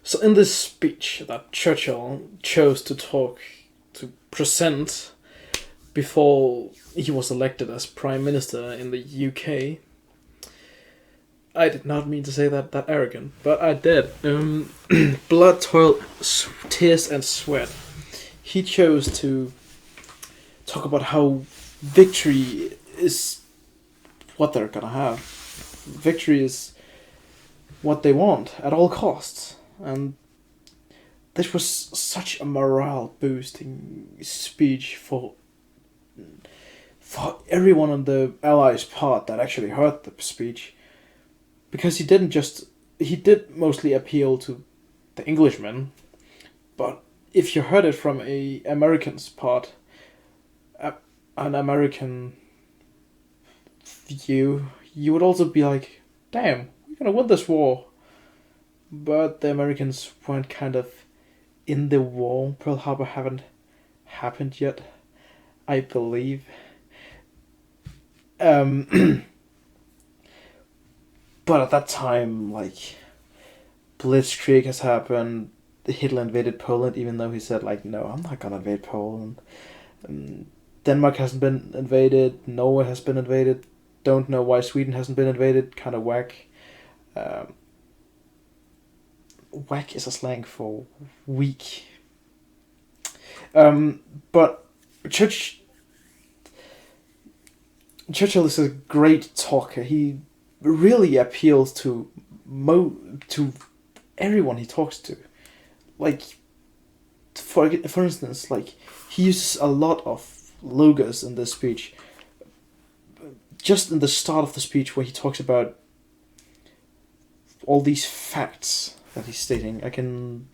So in this speech that Churchill chose to present before he was elected as Prime Minister in the UK, I did not mean to say that arrogant, but I did. Blood, toil, tears, and sweat. He chose to talk about how victory is what they're gonna have. Victory is what they want at all costs. And this was such a morale boosting speech for everyone on the Allies' part that actually heard the speech, because he did mostly appeal to the Englishmen, but if you heard it from a American's part, an American view, you would also be like, damn, we're gonna win this war. But the Americans weren't kind of in the war. Pearl Harbor haven't happened yet, I believe. But at that time, like, Blitzkrieg has happened. Hitler invaded Poland, even though he said, like, no, I'm not gonna invade Poland. Denmark hasn't been invaded. Norway has been invaded. Don't know why Sweden hasn't been invaded. Kind of whack. Whack is a slang for weak. But Churchill is a great talker. He really appeals to everyone he talks to. Like, for instance, like, he uses a lot of logos in this speech. Just in the start of the speech, where he talks about all these facts that he's stating. I can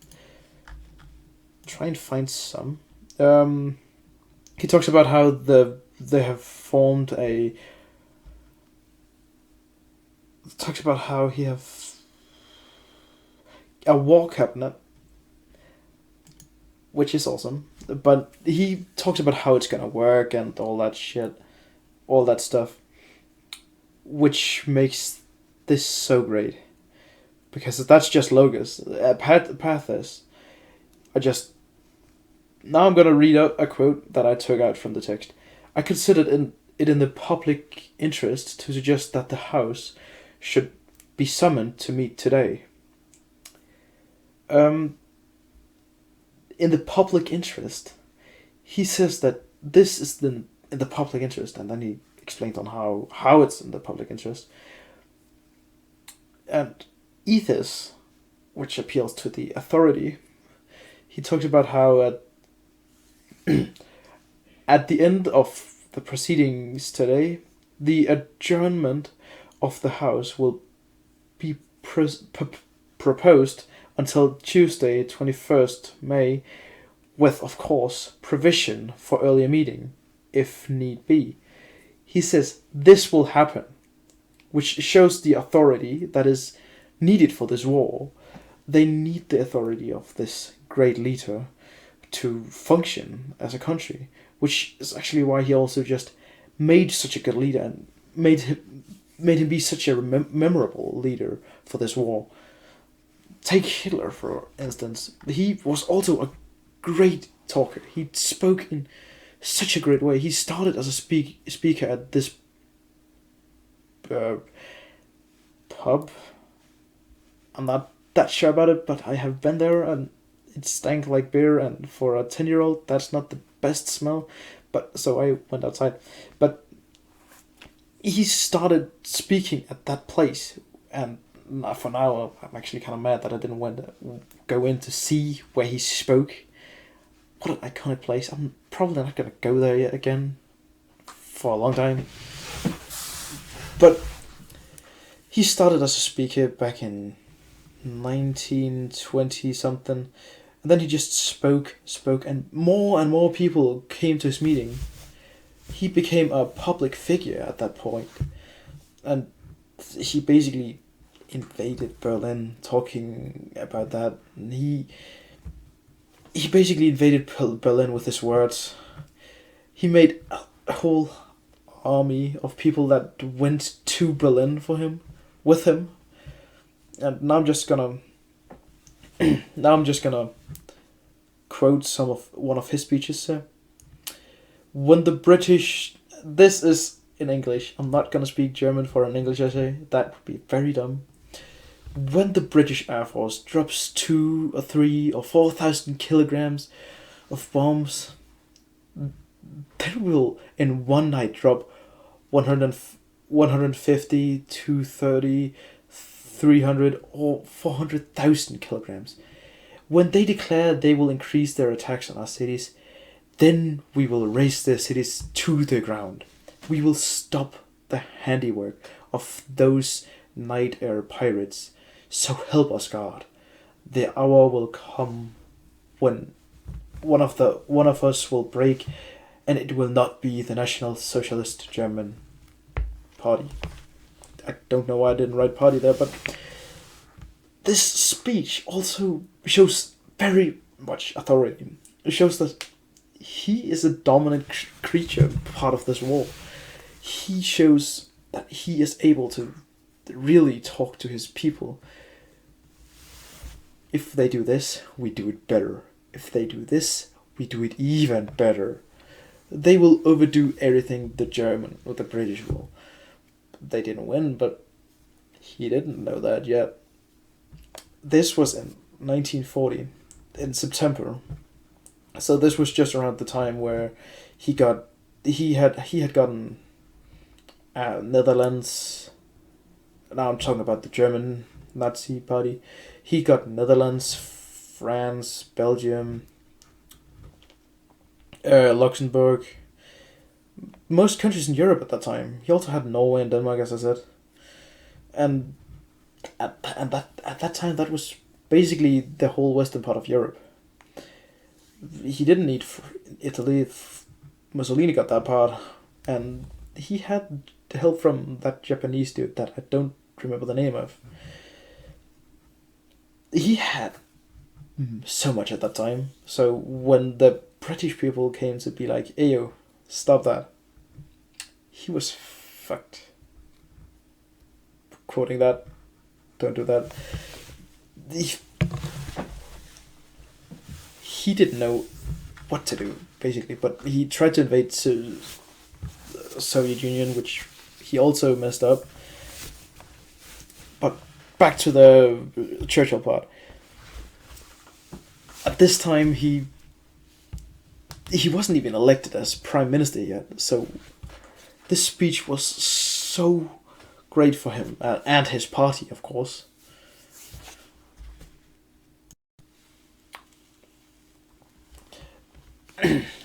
try and find some. He talks about how they have formed a. Talks about how he have a war cabinet, which is awesome. But he talks about how it's gonna work and all that shit, all that stuff, which makes this so great. Because that's just logos. Pathos. Now I'm gonna read out a quote that I took out from the text. I considered it in the public interest to suggest that the House should be summoned to meet today. In the public interest, he says that this is in the public interest, and then he explains on how it's in the public interest. And ethos, which appeals to the authority, he talks about how at the end of the proceedings today, the adjournment of the House will be proposed until Tuesday, 21st May, with, of course, provision for earlier meeting, if need be. He says this will happen, which shows the authority that is needed for this war. They need the authority of this great leader to function as a country, which is actually why he also just made such a good leader and made him be such a memorable leader for this war. Take Hitler, for instance. He was also a great talker. He spoke in such a great way. He started as a speaker at this pub. I'm not that sure about it, but I have been there, and it stank like beer, and for a 10-year-old, that's not the best smell. But so I went outside. But he started speaking at that place, and for now, I'm actually kind of mad that I didn't go in to see where he spoke. What an iconic place. I'm probably not going to go there yet again for a long time. But he started as a speaker back in 1920 something, and then he just spoke, and more people came to his meeting. He became a public figure at that point, and he basically invaded Berlin, talking about that. And he basically invaded Berlin with his words. He made a whole army of people that went to Berlin with him. And now I'm just gonna Now I'm just gonna quote one of his speeches. When the British, this is in English. I'm not gonna speak German for an English essay. That would be very dumb. When the British Air Force drops 2 or 3 or 4,000 kilograms of bombs, they will in one night drop 150, 230, 300 or 400,000 kilograms. When they declare they will increase their attacks on our cities, then we will raise their cities to the ground. We will stop the handiwork of those night air pirates. So help us God. The hour will come when one of us will break, and it will not be the National Socialist German Party. I don't know why I didn't write party there, but this speech also shows very much authority. It shows that he is a dominant creature, part of this war. He shows that he is able to really talk to his people. If they do this, we do it better. If they do this, we do it even better. They will overdo everything the German or the British will. They didn't win, but he didn't know that yet. This was in 1940, in September. So this was just around the time where he had gotten Netherlands. Now I'm talking about the German Nazi Party. He got Netherlands, France, Belgium, Luxembourg, most countries in Europe at that time. He also had Norway and Denmark, as I said. And at that time, that was basically the whole western part of Europe. He didn't need Italy. Mussolini got that part, and he had help from that Japanese dude that I don't remember the name of. He had so much at that time. So when the British people came to be like, "Ayo, stop that," he was fucked. Quoting that, don't do that. He didn't know what to do, basically, but he tried to invade the Soviet Union, which he also messed up. But back to the Churchill part. At this time, he wasn't even elected as prime minister yet, so this speech was so great for him and his party, of course.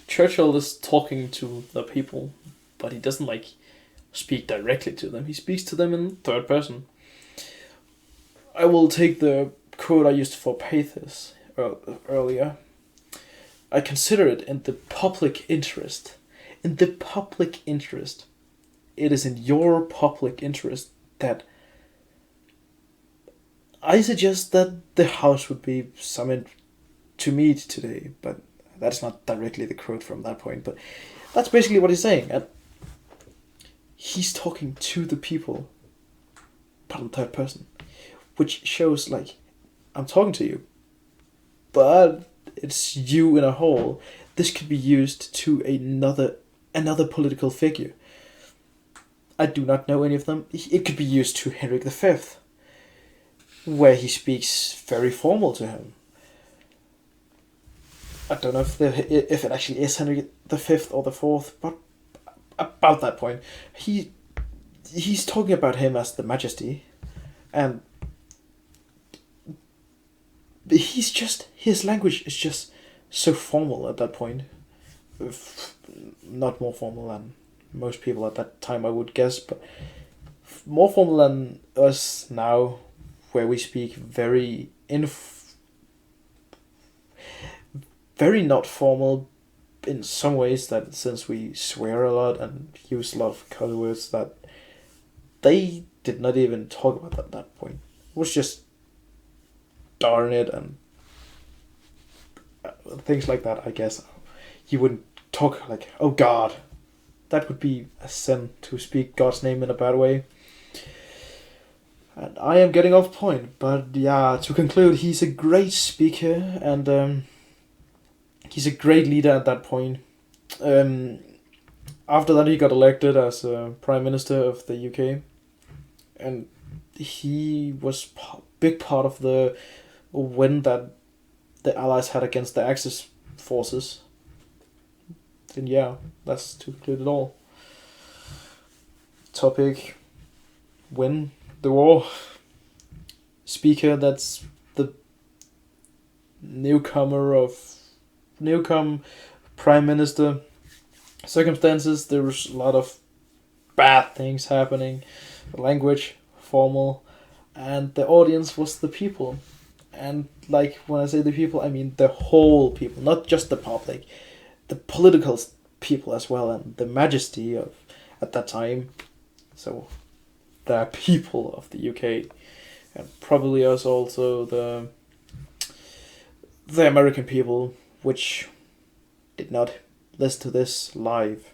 Churchill is talking to the people, but he doesn't speak directly to them. He speaks to them in third person. I will take the quote I used for pathos earlier. I consider it in the public interest. In the public interest. It is in your public interest that I suggest that the House would be summoned to meet today, but that's not directly the quote from that point, but that's basically what he's saying. And he's talking to the people, but in third person, which shows I'm talking to you, but it's you in a whole. This could be used to another political figure. I do not know any of them. It could be used to Henrik V, where he speaks very formal to him. I don't know if it actually is Henry V or the Fourth, but about that point, he's talking about him as the Majesty, and his language is just so formal at that point, not more formal than most people at that time, I would guess, but more formal than us now, where we speak very very not formal in some ways, that since we swear a lot and use a lot of color words, that they did not even talk about at that point. It was just darn it and things like that, I guess. You wouldn't talk like, oh God. That would be a sin, to speak God's name in a bad way. And I am getting off point, but yeah, to conclude, he's a great speaker, and he's a great leader at that point. After that, he got elected as Prime Minister of the UK, and he was big part of the win that the Allies had against the Axis forces. And yeah, that's to conclude it all. Topic: win the war. Speaker that's the newcome Prime Minister. Circumstances: there was a lot of bad things happening. The language, formal, and the audience was the people. And like when I say the people, I mean the whole people, not just the public, the political people as well, and the majesty of at that time. So the people of the UK, and probably also the American people, which did not listen to this live.